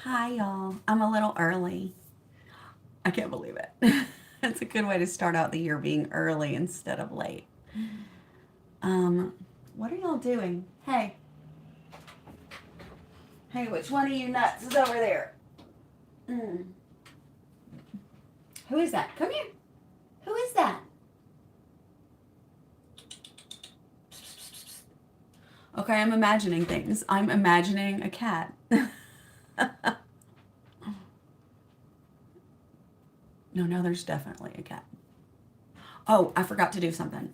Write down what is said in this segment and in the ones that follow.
Hi, y'all. I'm a little early. I can't believe it. It's a good way to start out the year being early instead of late. Um, what are y'all doing? Hey, which one of you nuts is over there? Mm. Who is that? Come here. Who is that? Okay, I'm imagining things. I'm imagining a cat. No, there's definitely a cat. Oh, I forgot to do something.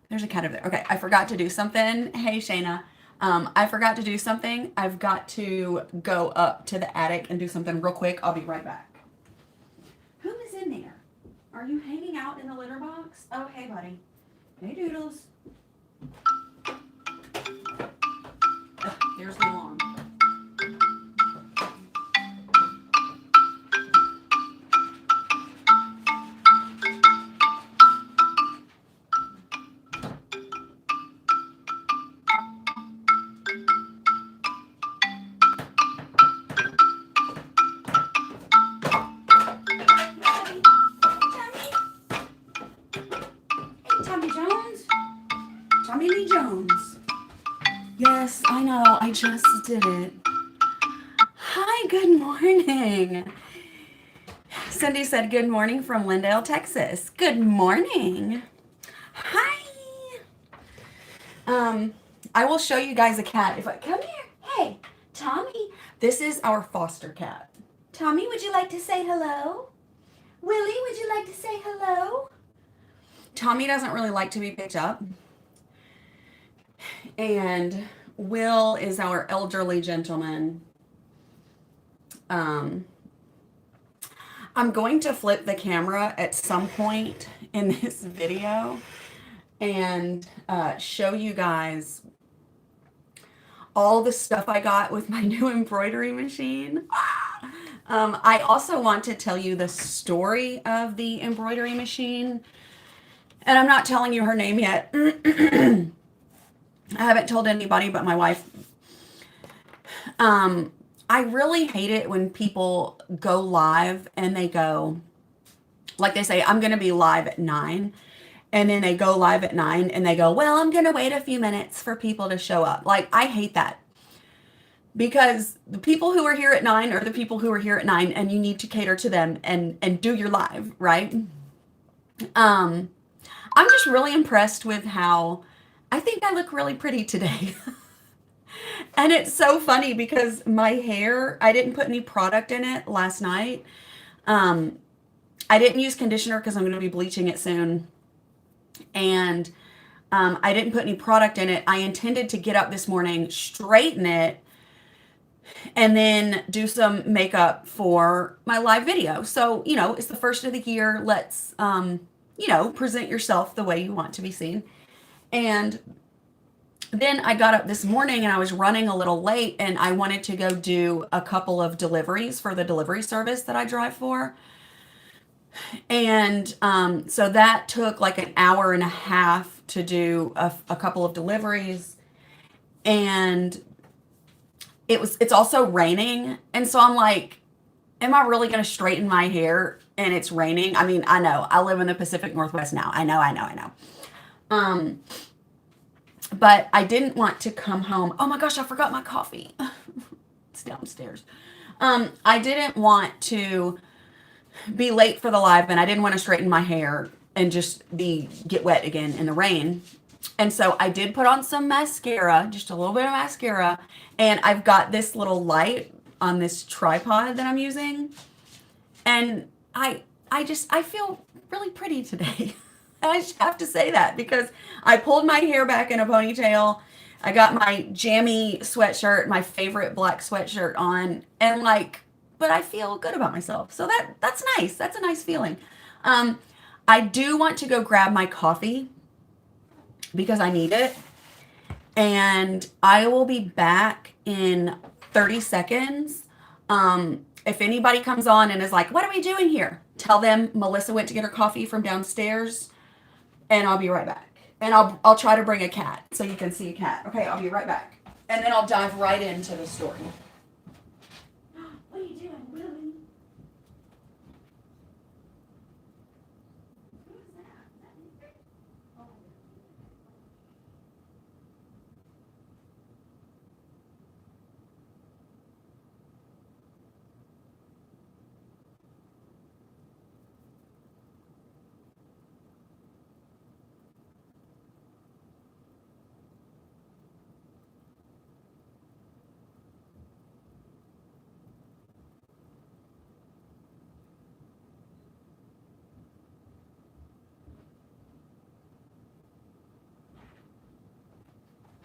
There's a cat over there. Okay, I forgot to do something. Hey, Shayna. I forgot to do something. I've got to go up to the attic and do something real quick. I'll be right back. Who is in there? Are you hanging out in the litter box? Oh, hey, buddy. Hey, Doodles. Ugh, there's the alarm. Tommy Jones? Tommy Lee Jones. Yes, I know. I just did it. Hi, good morning. Cindy said good morning from Lindale, Texas. Good morning. Hi. I will show you guys a cat. If I come here. Hey, Tommy. This is our foster cat. Tommy, would you like to say hello? Willie, would you like to say hello? Tommy doesn't really like to be picked up. And Will is our elderly gentleman. I'm going to flip the camera at some point in this video and show you guys all the stuff I got with my new embroidery machine. I also want to tell you the story of the embroidery machine. And I'm not telling you her name yet. I haven't told anybody but my wife. I really hate it when people go live and they go, like they say, I'm going to be live at 9. And then they go live at 9 and they go, well, I'm going to wait a few minutes for people to show up. Like, I hate that. Because the people who are here at 9 are the people who are here at 9, and you need to cater to them and do your live, right? I'm just really impressed with how I think I look really pretty today. And it's so funny because my hair, I didn't put any product in it last night. I didn't use conditioner because I'm going to be bleaching it soon. And I didn't put any product in it. I intended to get up this morning, straighten it, and then do some makeup for my live video. So, it's the first of the year. Let's, present yourself the way you want to be seen. And then I got up this morning and I was running a little late and I wanted to go do a couple of deliveries for the delivery service that I drive for. And so that took like an hour and a half to do a couple of deliveries. And it's also raining. And so I'm like, am I really going to straighten my hair and it's raining? I mean, I know. I live in the Pacific Northwest now. I know. But I didn't want to come home. Oh my gosh, I forgot my coffee. It's downstairs. I didn't want to be late for the live, and I didn't want to straighten my hair and just get wet again in the rain. And so I did put on some mascara, just a little bit of mascara, and I've got this little light on this tripod that I'm using. And I feel really pretty today. I just have to say that because I pulled my hair back in a ponytail. I got my jammy sweatshirt, my favorite black sweatshirt on, and but I feel good about myself. So that's nice. That's a nice feeling. I do want to go grab my coffee because I need it. And I will be back in 30 seconds. If anybody comes on and is like, what are we doing here? Tell them Melissa went to get her coffee from downstairs. And I'll be right back. And I'll try to bring a cat so you can see a cat. Okay, I'll be right back. and then I'll dive right into the story. What are you doing, Willie? Who's that? Is that you?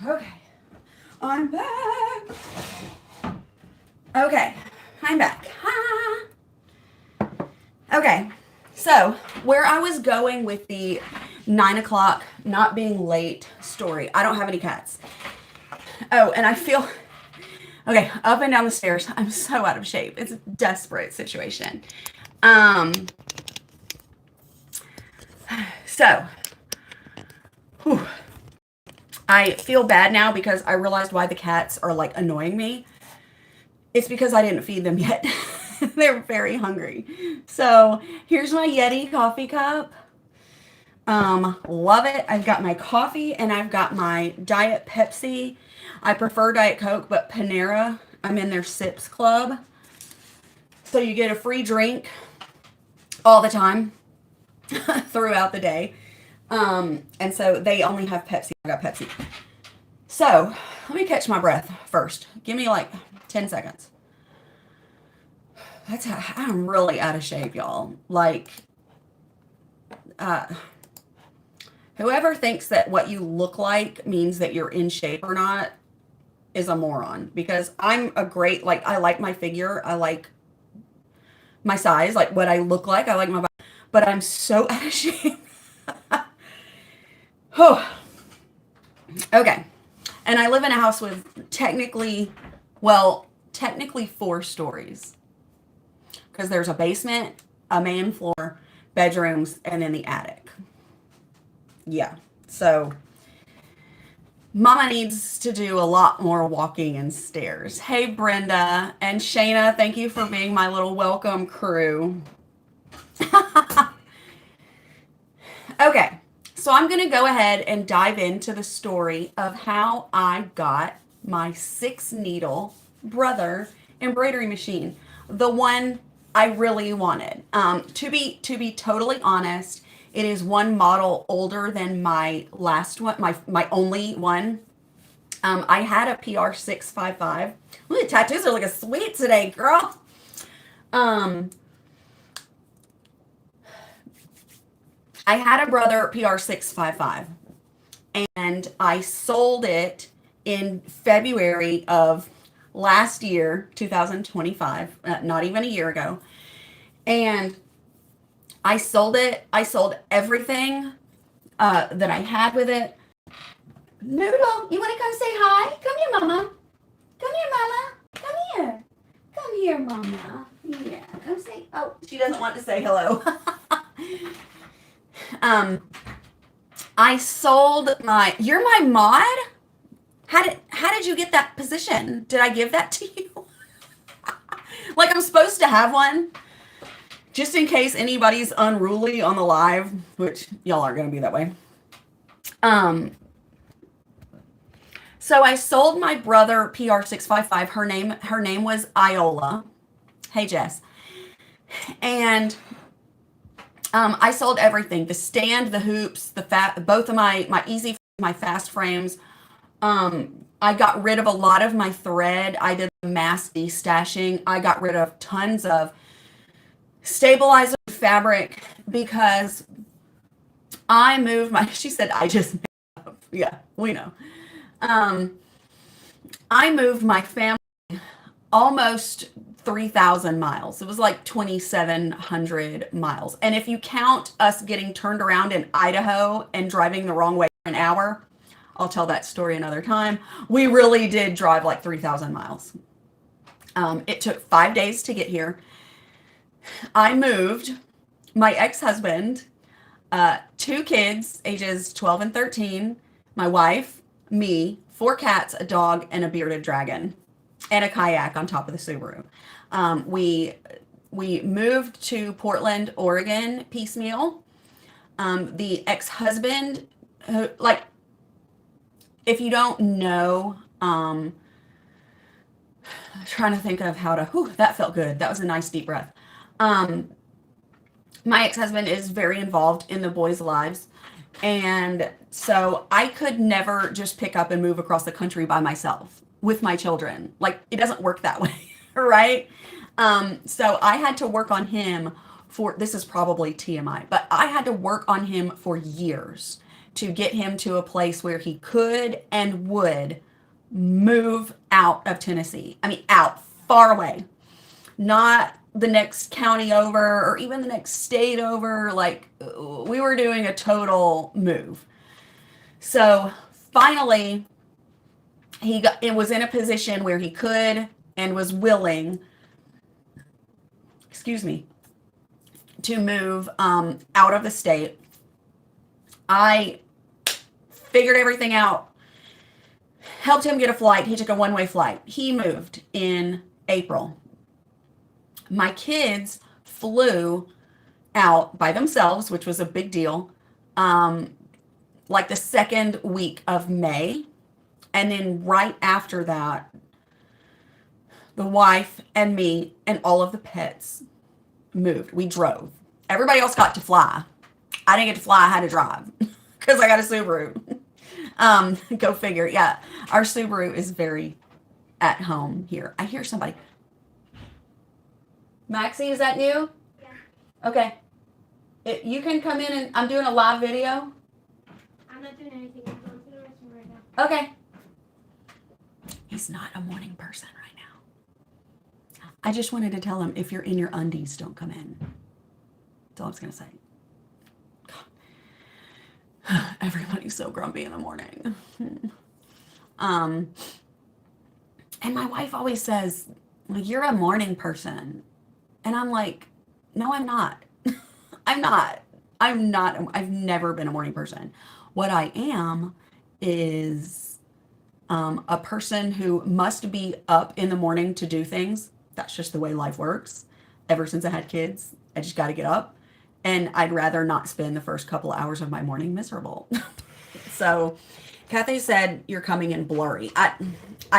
Oh, okay, I'm back. Okay, I'm back. Hi. Okay, so where I was going with the 9 o'clock not being late story, I don't have any cats. Oh, and I feel, okay, up and down the stairs, I'm so out of shape. It's a desperate situation. So, whew, I feel bad now because I realized why the cats are like annoying me. It's because I didn't feed them yet. They're very hungry. So here's my Yeti coffee cup. Love it. I've got my coffee and I've got my Diet Pepsi. I prefer Diet Coke, but Panera, I'm in their Sips Club. So you get a free drink all the time throughout the day. And so they only have Pepsi. I got Pepsi. So let me catch my breath first. Give me like 10 seconds. That's how I'm really out of shape, y'all. Like, whoever thinks that what you look like means that you're in shape or not is a moron, because I'm a great, like, I like my figure. I like my size, like what I look like. I like my body, but I'm so out of shape. Oh, okay. And I live in a house with technically 4 stories. Because there's a basement, a main floor, bedrooms, and then the attic. Yeah. So Mama needs to do a lot more walking and stairs. Hey, Brenda and Shayna, thank you for being my little welcome crew. Okay. So I'm going to go ahead and dive into the story of how I got my 6-needle brother embroidery machine. The one I really wanted. To be totally honest, it is one model older than my last one, my only one. I had a PR655. Ooh, the tattoos are looking sweet today, girl. I had a brother PR655, and I sold it in February of last year, 2025, not even a year ago. And I sold it. I sold everything that I had with it. Noodle, you want to come say hi? Come here, Mama. Come here, Mama. Come here. Come here, Mama. Yeah, come say. Oh, she doesn't want to say hello. I sold my. You're my mod. How did you get that position? Did I give that to you? Like I'm supposed to have one, just in case anybody's unruly on the live, which y'all aren't gonna be that way. So I sold my brother PR655. Her name was Iola. Hey, Jess. And I sold everything: the stand, the hoops, both of my easy, my fast frames. I got rid of a lot of my thread. I did mass destashing. I got rid of tons of stabilizer fabric because I moved my, she said, I just made up. Yeah, we know. I moved my family almost 3,000 miles. It was like 2,700 miles. And if you count us getting turned around in Idaho and driving the wrong way for an hour, I'll tell that story another time. We really did drive like 3,000 miles. It took 5 days to get here. I moved my ex-husband, 2 kids, ages 12 and 13, my wife, me, 4 cats, a dog, and a bearded dragon, and a kayak on top of the Subaru. We moved to Portland, Oregon, piecemeal. The ex-husband, who, like, if you don't know, I'm trying to think of how to. Whew, that felt good. That was a nice deep breath. Um, my ex-husband is very involved in the boys' lives. And so I could never just pick up and move across the country by myself with my children. Like, it doesn't work that way, right? So I had to work on him for, this is probably TMI, but I had to work on him for years to get him to a place where he could and would move out of Tennessee. I mean, out, far away, not the next county over or even the next state over. Like, we were doing a total move. So finally, it was in a position where he could and was willing, excuse me, to move out of the state. I figured everything out, helped him get a flight. He took a one-way flight. He moved in April. My kids flew out by themselves, which was a big deal, like the second week of May. And then right after that, the wife and me and all of the pets moved. We drove. Everybody else got to fly. I didn't get to fly. I had to drive because I got a Subaru. Go figure. Yeah, our Subaru is very at home here. I hear somebody. Maxie, is that you? Yeah. Okay. You can come in and I'm doing a live video. I'm not doing anything. I'm going to the restroom right now. Okay. He's not a morning person right now. I just wanted to tell him, if you're in your undies, don't come in. That's all I was going to say. Everybody's so grumpy in the morning. And my wife always says, well, you're a morning person. And I'm like, no, I'm not. I'm not. I've never been a morning person. What I am is a person who must be up in the morning to do things. That's just the way life works. Ever since I had kids, I just got to get up. And I'd rather not spend the first couple hours of my morning miserable. So Kathy said, you're coming in blurry. I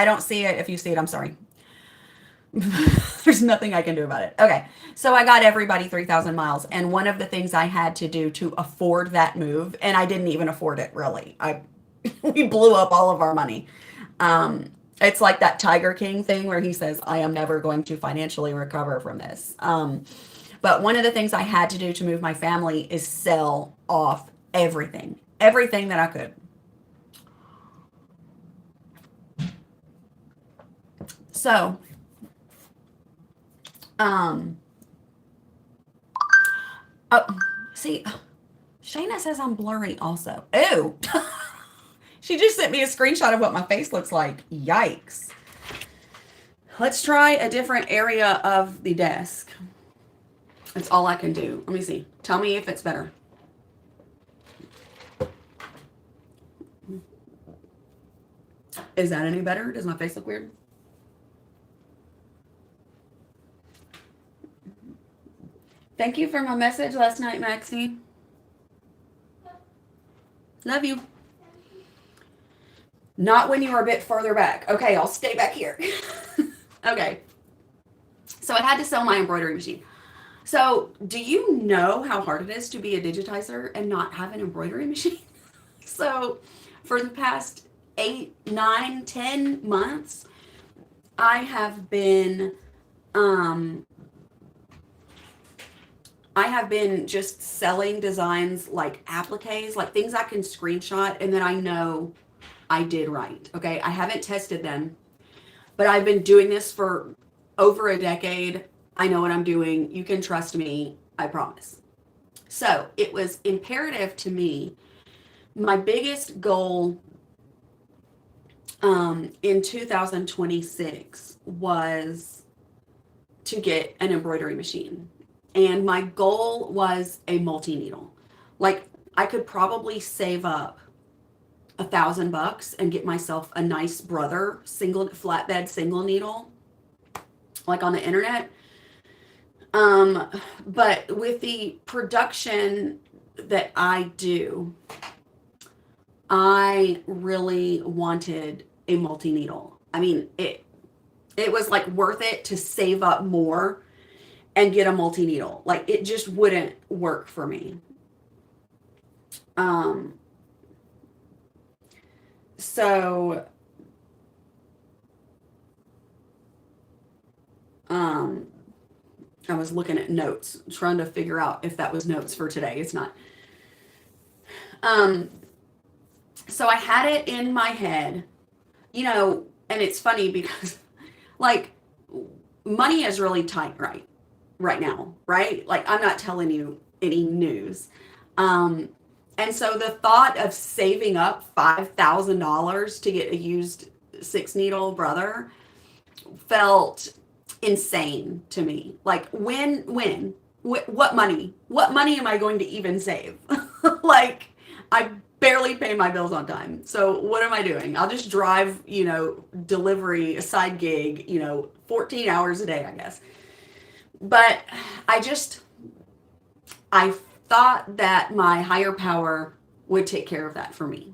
don't see it. If you see it, I'm sorry. There's nothing I can do about it. Okay. So I got everybody 3,000 miles. And one of the things I had to do to afford that move, and I didn't even afford it really. We blew up all of our money. It's like that Tiger King thing where he says, I am never going to financially recover from this. But one of the things I had to do to move my family is sell off everything that I could. So, oh, see, Shayna says I'm blurry also. Ew. She just sent me a screenshot of what my face looks like. Yikes. Let's try a different area of the desk. That's all I can do. Let me see. Tell me if it's better. Is that any better? Does my face look weird? Thank you for my message last night, Maxie. Love you. Not when you were a bit further back. Okay, I'll stay back here. Okay. So I had to sell my embroidery machine. So do you know how hard it is to be a digitizer and not have an embroidery machine? So for the past 8, 9, 10 months, I have been just selling designs like appliques, like things I can screenshot and then I know I did right. Okay. I haven't tested them, but I've been doing this for over a decade. I know what I'm doing. You can trust me. I promise. So it was imperative to me. My biggest goal in 2026 was to get an embroidery machine. And my goal was a multi-needle. Like I could probably save up $1,000 and get myself a nice Brother flatbed single needle, like on the internet. But with the production that I do, I really wanted a multi-needle. I mean, it was like worth it to save up more and get a multi-needle. Like, it just wouldn't work for me. So I was looking at notes, trying to figure out if that was notes for today. It's not. So I had it in my head, and it's funny because like money is really tight right now, right? Like, I'm not telling you any news. And so the thought of saving up $5,000 to get a used 6-needle Brother felt insane to me. Like, what money am I going to even save? Like, I barely pay my bills on time. So what am I doing? I'll just drive, delivery, a side gig, 14 hours a day, I guess. But I thought that my higher power would take care of that for me.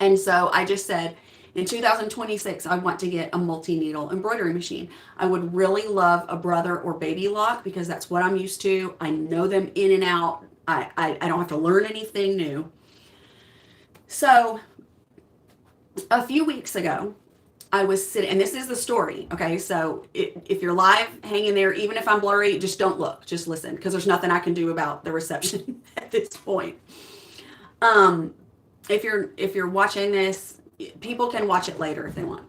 And so I just said, in 2026, I want to get a multi-needle embroidery machine. I would really love a Brother or Baby Lock because that's what I'm used to. I know them in and out. I don't have to learn anything new. So a few weeks ago, I was sitting, and this is the story, okay? So if you're live, hang in there. Even if I'm blurry, just don't look. Just listen, because there's nothing I can do about the reception at this point. If you're watching this, people can watch it later if they want.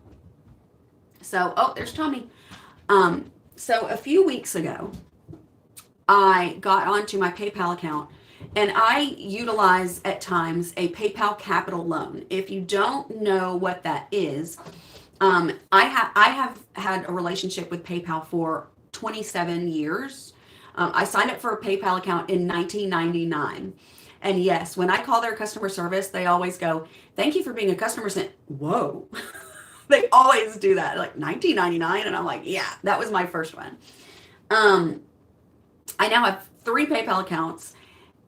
So, there's Tommy. So a few weeks ago, I got onto my PayPal account, and I utilize at times a PayPal Capital Loan. If you don't know what that is, I have had a relationship with PayPal for 27 years. I signed up for a PayPal account in 1999. And yes, when I call their customer service, they always go, "Thank you for being a customer." Whoa. They always do that, like 1999. And I'm like, yeah, that was my first one. I now have 3 PayPal accounts,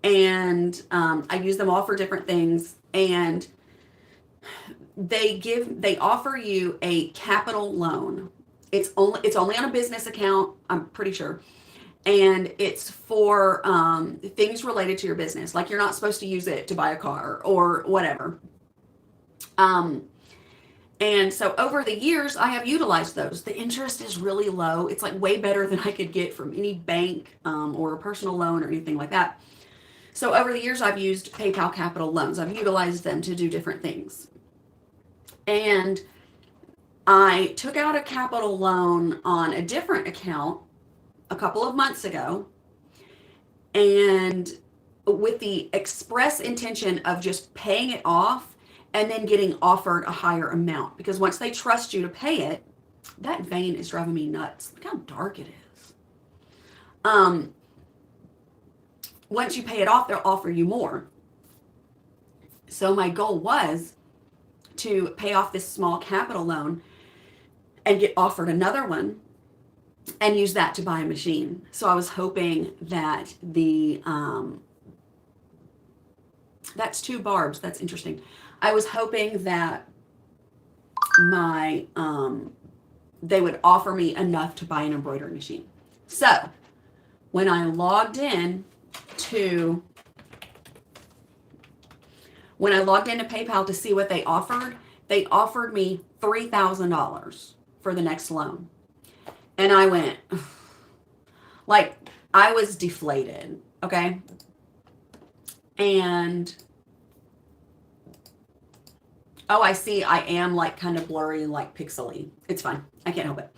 and I use them all for different things. And they offer you a capital loan. It's only on a business account, I'm pretty sure. And it's for things related to your business. Like, you're not supposed to use it to buy a car or whatever. And so over the years, I have utilized those. The interest is really low. It's like way better than I could get from any bank or a personal loan or anything like that. So over the years, I've used PayPal Capital Loans. I've utilized them to do different things. And I took out a capital loan on a different account a couple of months ago, and with the express intention of just paying it off and then getting offered a higher amount, because once they trust you to pay it, that vein is driving me nuts. Look how dark it is. Once you pay it off, they'll offer you more. So my goal was to pay off this small capital loan and get offered another one and use that to buy a machine. So I was hoping that that's 2 barbs. That's interesting. I was hoping that they would offer me enough to buy an embroidery machine. So when I logged in to PayPal to see what they offered me $3,000 for the next loan. And I went, like, I was deflated, okay? And, I see I am, like, kind of blurry, like pixely. It's fine. I can't help it.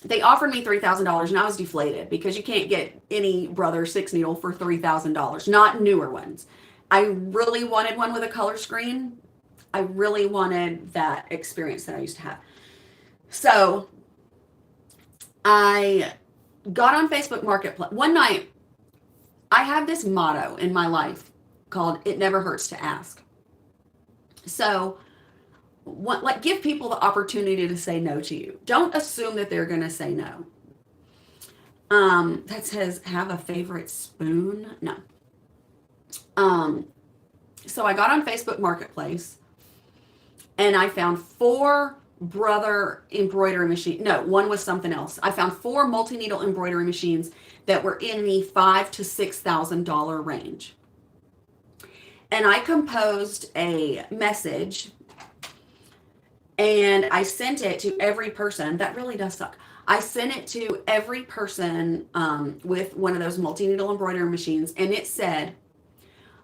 They offered me $3,000, and I was deflated because you can't get any Brother 6-needle for $3,000, not newer ones. I really wanted one with a color screen. I really wanted that experience that I used to have. So I got on Facebook Marketplace. One night, I have this motto in my life. called It Never Hurts to Ask. So, give people the opportunity to say no to you. Don't assume that they're going to say no. That says, have a favorite spoon? No. So I got on Facebook Marketplace and I found 4 brother embroidery machines. No, one was something else. I found 4 multi-needle embroidery machines that were in the $5,000 to $6,000 range. And I composed a message and I sent it to every person. That really does suck. I sent it to every person with one of those multi-needle embroidery machines, and it said,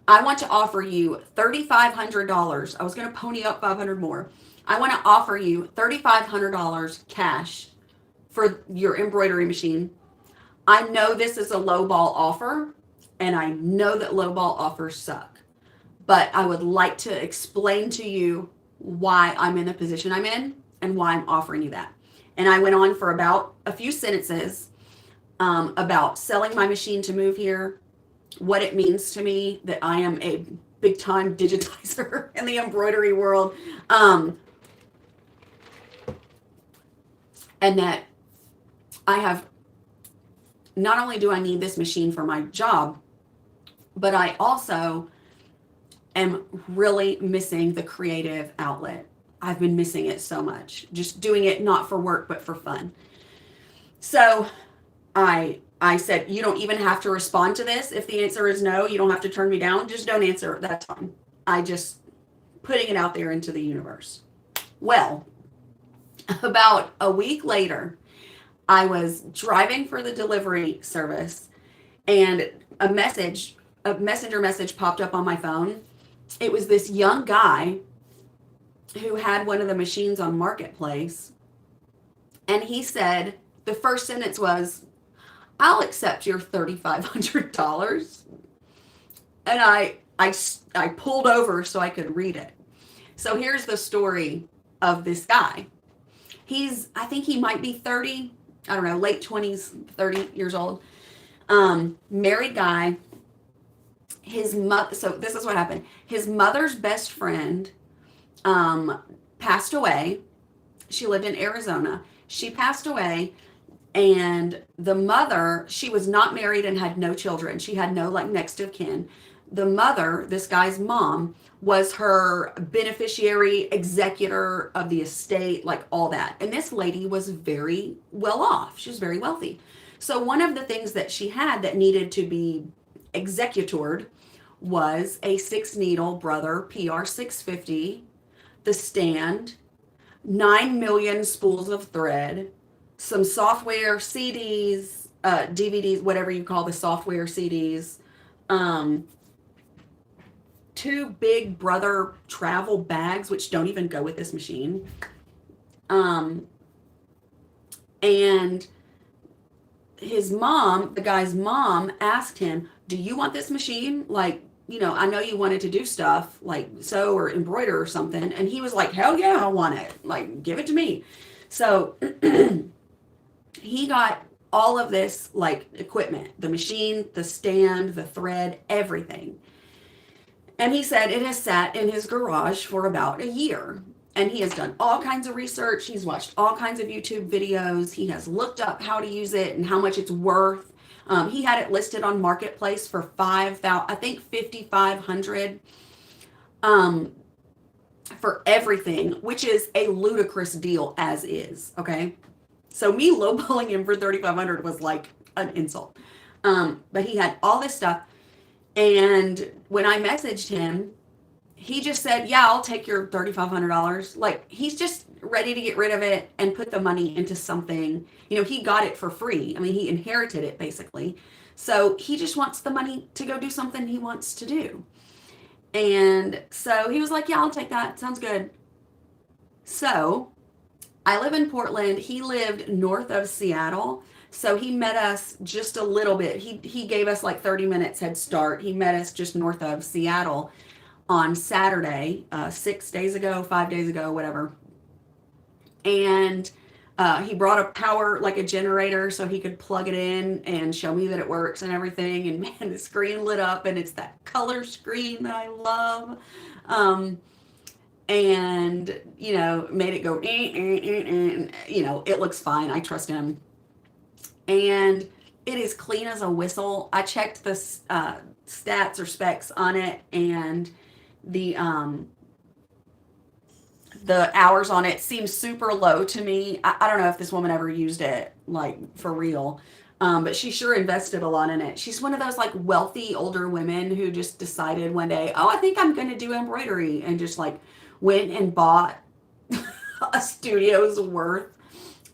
I want to offer you $3,500. I was going to pony up 500 more. I want to offer you $3,500 cash for your embroidery machine. I know this is a lowball offer, and I know that lowball offers suck, but I would like to explain to you why I'm in the position I'm in and why I'm offering you that. And I went on for about a few sentences about selling my machine to move here, what it means to me that I am a big time digitizer in the embroidery world, and that I have, not only do I need this machine for my job, but I also am really missing the creative outlet. I've been missing it so much, just doing it not for work, but for fun. So I said, you don't even have to respond to this. If the answer is no, you don't have to turn me down. Just don't answer. That's fine. I just putting it out there into the universe. Well, about a week later, I was driving for the delivery service and a messenger message popped up on my phone. It was this young guy who had one of the machines on Marketplace. And he said, the first sentence was, I'll accept your $3,500. And I pulled over so I could read it. So here's the story of this guy. I think he might be 30, I don't know, late 20s, 30 years old. Married guy. So this is what happened. His mother's best friend passed away. She lived in Arizona. She passed away, and the mother, she was not married and had no children. She had no next of kin. The mother, this guy's mom, was her beneficiary, executor of the estate, all that. And this lady was very well off. She was very wealthy. So one of the things that she had that needed to be executored was a 6-needle Brother PR 650, the stand, 9 million spools of thread, some software CDs, DVDs, whatever you call the software CDs, 2 big Brother travel bags, which don't even go with this machine. And his mom, the guy's mom, asked him, do you want this machine? I know you wanted to do stuff sew or embroider or something. And he was like, hell yeah, I want it. Give it to me. So he got all of this equipment, the machine, the stand, the thread, everything. And he said it has sat in his garage for about a year. And he has done all kinds of research. He's watched all kinds of YouTube videos. He has looked up how to use it and how much it's worth. He had it listed on Marketplace for $5,500 for everything, which is a ludicrous deal as is. Okay. So me lowballing him for $3,500 was an insult. But he had all this stuff. And when I messaged him, he just said, yeah, I'll take your $3,500. He's just ready to get rid of it and put the money into something. He got it for free. I mean, he inherited it basically. So he just wants the money to go do something he wants to do. And so he was like, yeah, I'll take that. Sounds good. So I live in Portland. He lived north of Seattle. So he met us just a little bit. He gave us 30 minutes head start. He met us just north of Seattle on Saturday, 5 days ago, whatever. And He brought a power, like a generator, so he could plug it in and show me that it works and everything. And man, the screen lit up, and it's that color screen that I love. And made it go, it looks fine. I trust him. And it is clean as a whistle. I checked the stats or specs on it, and the hours on it seems super low to me. I don't know if this woman ever used it, like, for real. But she sure invested a lot in it. She's one of those, like, wealthy older women who just decided one day, oh, I think I'm going to do embroidery, and just, like, went and bought a studio's worth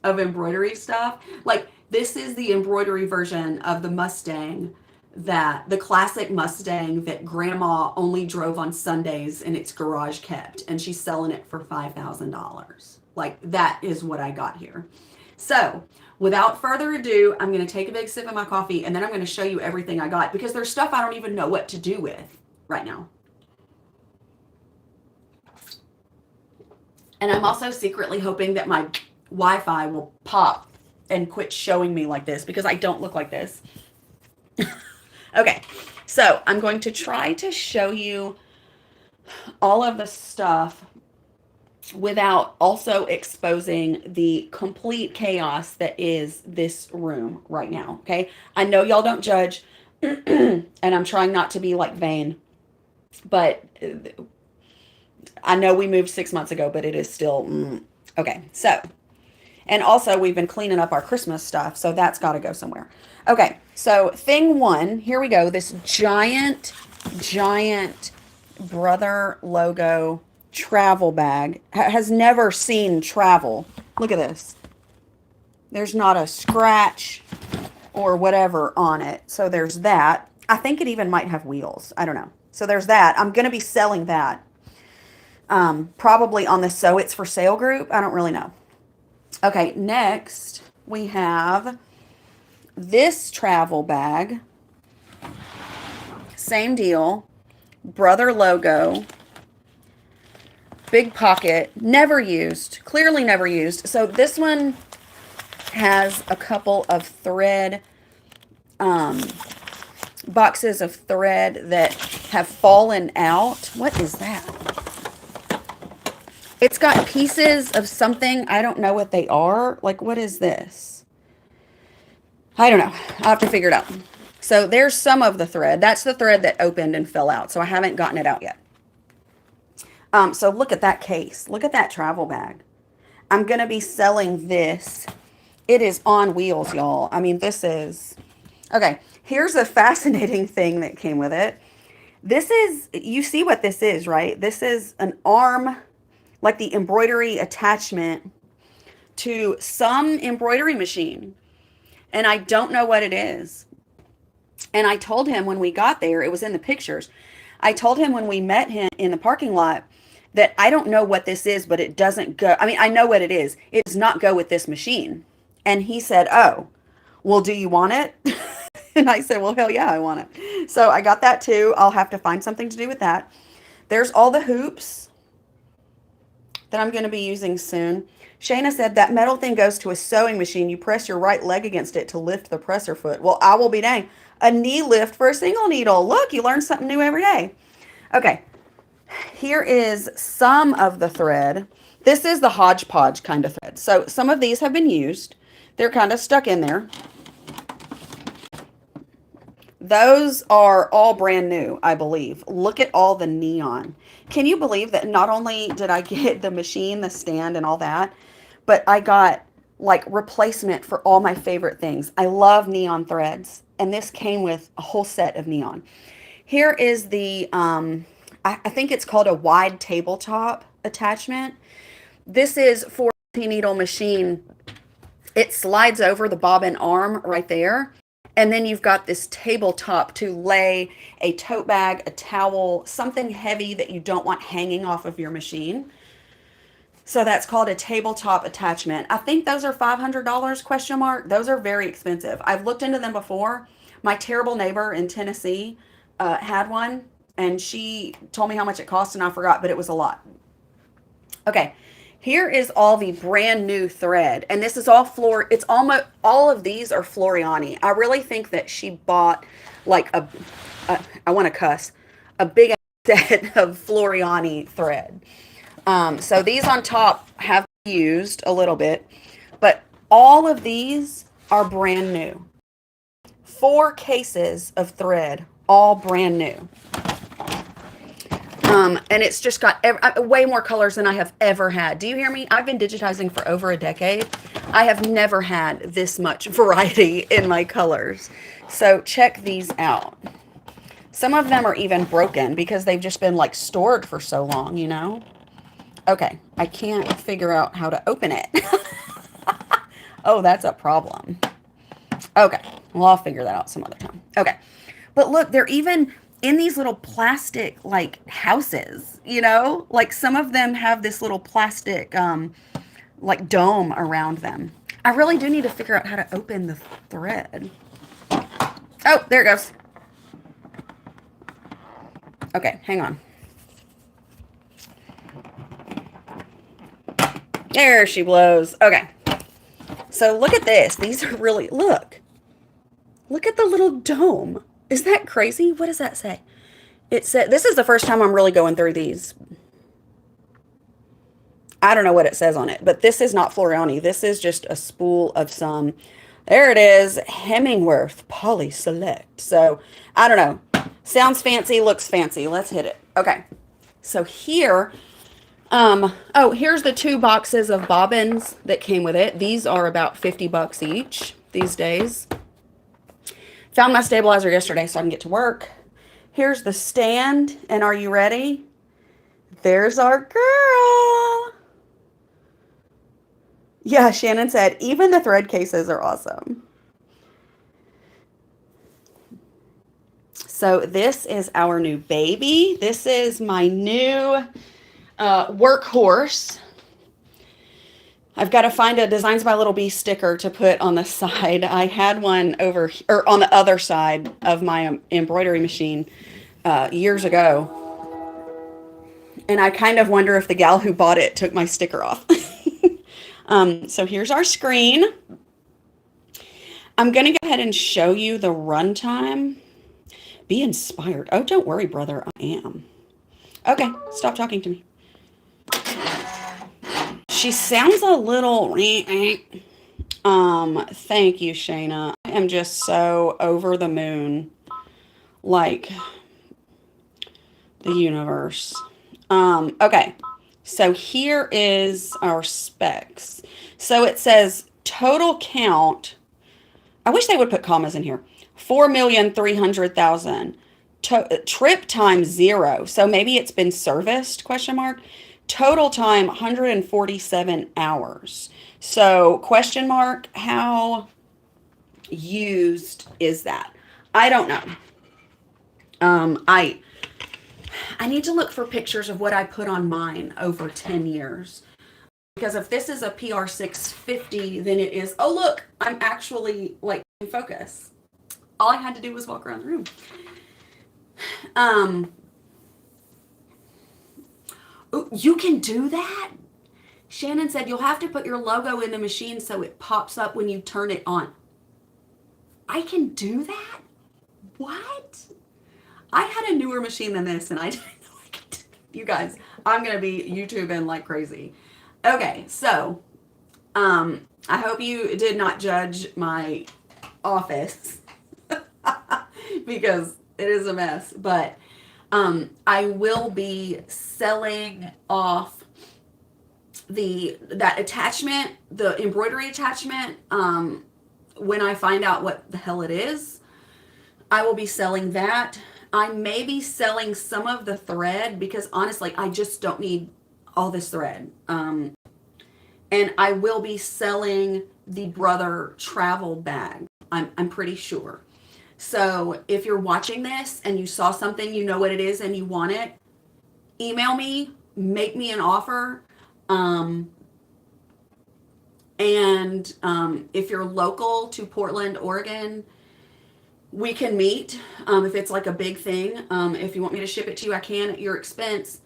of embroidery stuff. Like, this is the embroidery version of the Mustang, the classic Mustang that grandma only drove on Sundays and its garage kept, and she's selling it for $5,000. Like, that is what I got here. So without further ado, I'm going to take a big sip of my coffee, and then I'm going to show you everything I got, because there's stuff I don't even know what to do with right now. And I'm also secretly hoping that my Wi-Fi will pop and quit showing me like this, because I don't look like this. Okay, so I'm going to try to show you all of the stuff without also exposing the complete chaos that is this room right now, okay? I know y'all don't judge, and I'm trying not to be, like, vain, but I know we moved 6 months ago, but it is still, okay, so, and also we've been cleaning up our Christmas stuff, so that's got to go somewhere. Okay, so thing one, here we go, this giant Brother logo travel bag. Has never seen travel. Look at this. There's not a scratch or whatever on it. So there's that. I think it even might have wheels. I don't know. So there's that. I'm going to be selling that. Probably on the So It's For Sale group. I don't really know. Okay, next we have this travel bag. Same deal. Brother logo. Big pocket. Never used. Clearly never used. So this one has a couple of thread, boxes of thread that have fallen out. What is that? It's got pieces of something. I don't know what they are. Like, what is this? I don't know. I'll have to figure it out. So there's some of the thread. That's the thread that opened and fell out. So I haven't gotten it out yet. So look at that case. Look at that travel bag. I'm going to be selling this. It is on wheels, y'all. I mean, this is... Okay, here's a fascinating thing that came with it. This is... You see what this is, right? This is an arm, like the embroidery attachment to some embroidery machine. And I don't know what it is. And I told him when we got there, it was in the pictures. I told him when we met him in the parking lot that I don't know what this is, but it doesn't go. I mean, I know what it is. It does not go with this machine. And he said, oh, well, do you want it? And I said, well, hell yeah, I want it. So I got that too. I'll have to find something to do with that. There's all the hoops that I'm going to be using soon. Shayna said that metal thing goes to a sewing machine. You press your right leg against it to lift the presser foot. Well, I will be dang. A knee lift for a single needle. Look, you learn something new every day. Okay. Here is some of the thread. This is the hodgepodge kind of thread. So some of these have been used. They're kind of stuck in there. Those are all brand new, I believe. Look at all the neon. Can you believe that not only did I get the machine, the stand, and all that, but I got like replacement for all my favorite things. I love neon threads, and this came with a whole set of neon. Here is the, I think it's called a wide tabletop attachment. This is for a needle machine. It slides over the bobbin arm right there. And then you've got this tabletop to lay a tote bag, a towel, something heavy that you don't want hanging off of your machine. So that's called a tabletop attachment. I think those are $500 question mark. Those are very expensive. I've looked into them before. My terrible neighbor in Tennessee had one, and she told me how much it cost, and I forgot, but it was a lot. Okay, Here is all the brand new thread. And this is all it's almost, all of these are Floriani. I really think that she bought like I want to cuss, a big set of Floriani thread. So these on top have used a little bit, but all of these are brand new. 4 cases of thread, all brand new. And it's just got way more colors than I have ever had. Do you hear me? I've been digitizing for over a decade. I have never had this much variety in my colors. So check these out. Some of them are even broken because they've just been like stored for so long, you know? Okay, I can't figure out how to open it. Oh, that's a problem. Okay, well, I'll figure that out some other time. Okay, but look, they're even in these little plastic like houses, you know? Like some of them have this little plastic like dome around them. I really do need to figure out how to open the thread. Oh, there it goes. Okay, hang on. There she blows. Okay. So look at this. These are really, look. Look at the little dome. Is that crazy? What does that say? It said, this is the first time I'm really going through these. I don't know what it says on it, but this is not Floriani. This is just a spool of some, there it is, Hemingworth Poly Select. So I don't know. Sounds fancy, looks fancy. Let's hit it. Okay. So here, oh, here's the 2 boxes of bobbins that came with it. These are about 50 bucks each these days. Found my stabilizer yesterday so I can get to work. Here's the stand, and are you ready? There's our girl. Yeah, Shannon said, even the thread cases are awesome. So this is our new baby. This is my new workhorse. I've got to find a Designs by LittleBee sticker to put on the side. I had one over, or on the other side of my embroidery machine years ago. And I kind of wonder if the gal who bought it took my sticker off. So here's our screen. I'm going to go ahead and show you the runtime. Be inspired. Oh, don't worry, brother. I am. Okay, stop talking to me. She sounds a little, thank you, Shayna. I am just so over the moon, like the universe. Okay, so here is our specs. So it says total count. I wish they would put commas in here. 4,300,000. Trip time 0. So maybe it's been serviced, question mark. Total time 147 hours. So question mark, how used is that? I don't know. I need to look for pictures of what I put on mine over 10 years. Because if this is a PR 650, then it is, oh look, I'm actually like in focus. All I had to do was walk around the room. You can do that? Shannon said you'll have to put your logo in the machine so it pops up when you turn it on. I can do that? What? I had a newer machine than this and I didn't know I could do that. You guys, I'm going to be YouTubing like crazy. Okay, so I hope you did not judge my office because it is a mess, but I will be selling off that attachment, the embroidery attachment, when I find out what the hell it is. I will be selling that. I may be selling some of the thread because honestly, I just don't need all this thread. And I will be selling the Brother travel bag. I'm pretty sure. So if you're watching this and you saw something, you know what it is and you want it, email me, make me an offer. If you're local to Portland, Oregon, we can meet. If it's like a big thing, if you want me to ship it to you, I can at your expense.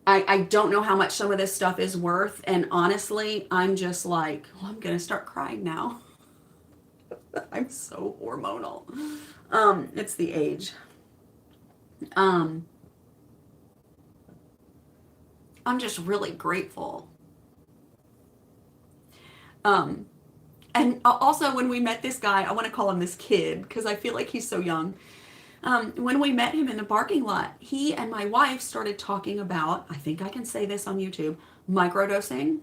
I don't know how much some of this stuff is worth. And honestly, I'm just like, well, I'm going to start crying now. I'm so hormonal. It's the age. Um, I'm just really grateful. Um, and also when we met this guy, I want to call him this kid because I feel like he's so young. When we met him in the parking lot, he and my wife started talking about, I think I can say this on YouTube, microdosing.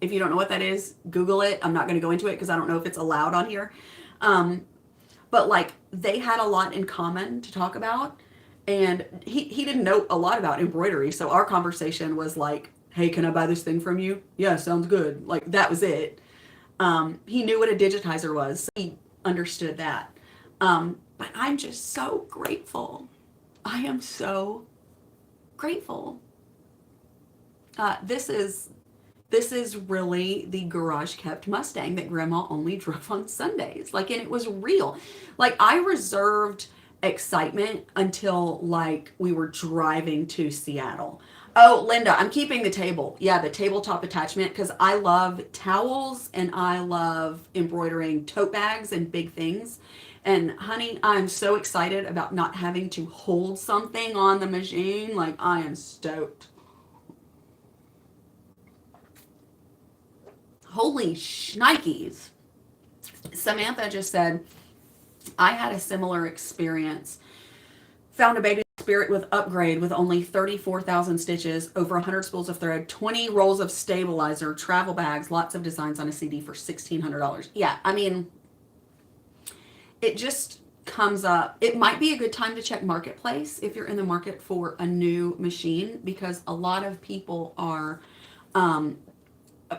If you don't know what that is, Google it. I'm not going to go into it because I don't know if it's allowed on here. But like they had a lot in common to talk about. And he didn't know a lot about embroidery. So our conversation was like, hey, can I buy this thing from you? Yeah, sounds good. Like that was it. He knew what a digitizer was. So he understood that. But I'm just so grateful. I am so grateful. This is really the garage kept Mustang that Grandma only drove on Sundays. Like, and it was real. Like, I reserved excitement until like we were driving to Seattle. Oh, Linda, I'm keeping the table. Yeah, the tabletop attachment because I love towels and I love embroidering tote bags and big things. And honey, I'm so excited about not having to hold something on the machine. Like, I am stoked. Holy shnikes. Samantha just said, I had a similar experience. Found a baby spirit with upgrade with only 34,000 stitches, over 100 spools of thread, 20 rolls of stabilizer, travel bags, lots of designs on a CD for $1,600. Yeah, I mean, it just comes up. It might be a good time to check Marketplace if you're in the market for a new machine because a lot of people are,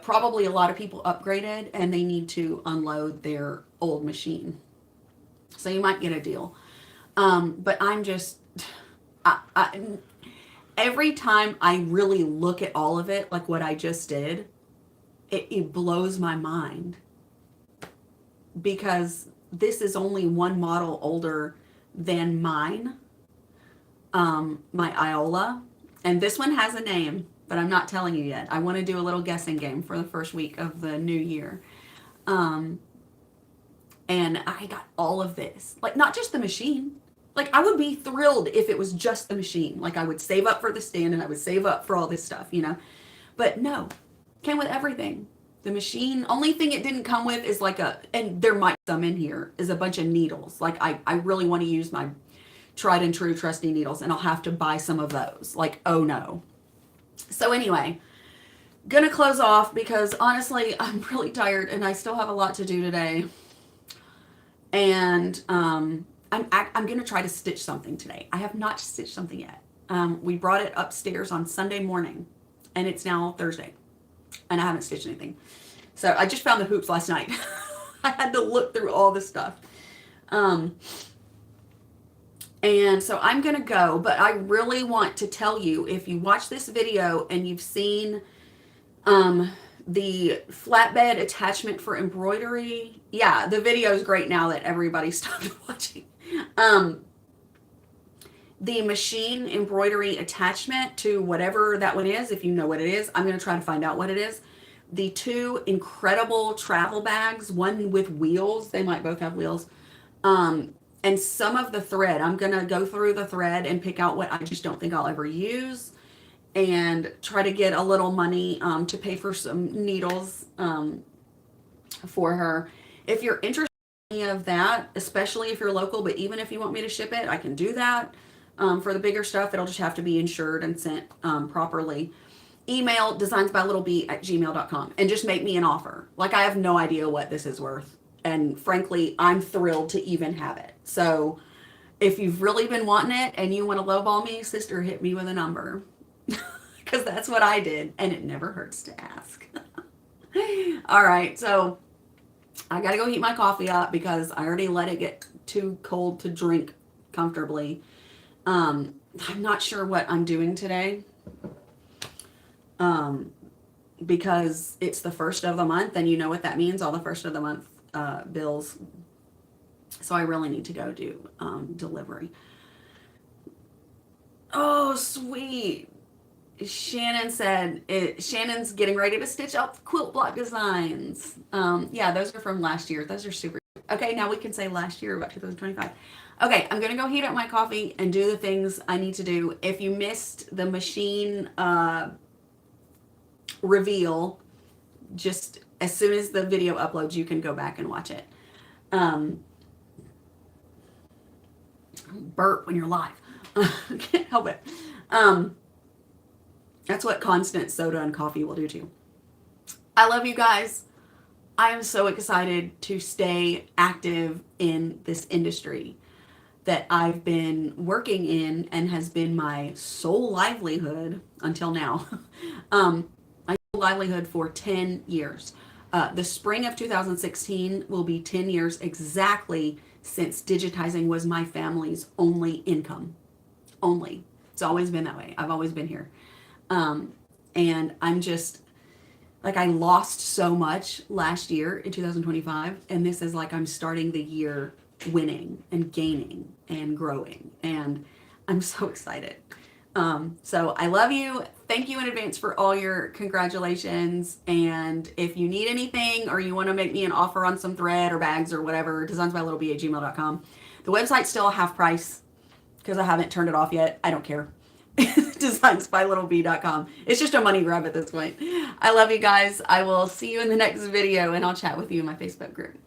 probably a lot of people upgraded and they need to unload their old machine. So you might get a deal. But I'm just, every time I really look at all of it, like what I just did, it blows my mind because this is only one model older than mine, my Iola. And this one has a name, but I'm not telling you yet. I want to do a little guessing game for the first week of the new year. And I got all of this, like not just the machine. Like I would be thrilled if it was just the machine. Like I would save up for the stand and I would save up for all this stuff, you know, but no, came with everything. The machine, only thing it didn't come with is like and there might be some in here, is a bunch of needles. Like I really want to use my tried and true trusty needles and I'll have to buy some of those. Like, oh no. So anyway, gonna close off because honestly, I'm really tired and I still have a lot to do today. And I'm gonna try to stitch something today. I have not stitched something yet. We brought it upstairs on Sunday morning and it's now Thursday and I haven't stitched anything. So I just found the hoops last night. I had to look through all this stuff. And so I'm going to go, but I really want to tell you, if you watch this video and you've seen the flatbed attachment for embroidery, yeah, the video is great now that everybody stopped watching. The machine embroidery attachment to whatever that one is, if you know what it is, I'm going to try to find out what it is. The two incredible travel bags, one with wheels, they might both have wheels, and some of the thread. I'm going to go through the thread and pick out what I just don't think I'll ever use and try to get a little money to pay for some needles for her. If you're interested in any of that, especially if you're local, but even if you want me to ship it, I can do that. For the bigger stuff, it'll just have to be insured and sent properly. Email DesignsByLittleBee@gmail.com and just make me an offer. Like I have no idea what this is worth. And frankly, I'm thrilled to even have it. So if you've really been wanting it and you want to lowball me, sister, hit me with a number. Because that's what I did. And it never hurts to ask. All right. So I got to go heat my coffee up because I already let it get too cold to drink comfortably. I'm not sure what I'm doing today. Because it's the first of the month and you know what that means, all the first of the month bills. So I really need to go do delivery. Oh, sweet. Shannon said Shannon's getting ready to stitch out quilt block designs. Yeah, those are from last year. Those are super. Okay, now we can say last year about 2025. Okay, I'm gonna go heat up my coffee and do the things I need to do. If you missed the machine reveal, just as soon as the video uploads, you can go back and watch it. Burp when you're live. Can't help it. That's what constant soda and coffee will do to you. I love you guys. I am so excited to stay active in this industry that I've been working in and has been my sole livelihood until now. My sole livelihood for 10 years. The spring of 2016 will be 10 years exactly since digitizing was my family's only income. Only. It's always been that way. I've always been here. And I'm just like, I lost so much last year in 2025. And this is like, I'm starting the year winning and gaining and growing. And I'm so excited. So I love you. Thank you in advance for all your congratulations. And if you need anything or you want to make me an offer on some thread or bags or whatever, DesignsByLittleBee@gmail.com. The website's still half price because I haven't turned it off yet. I don't care. DesignsByLittleBee.com. It's just a money grab at this point. I love you guys. I will see you in the next video and I'll chat with you in my Facebook group.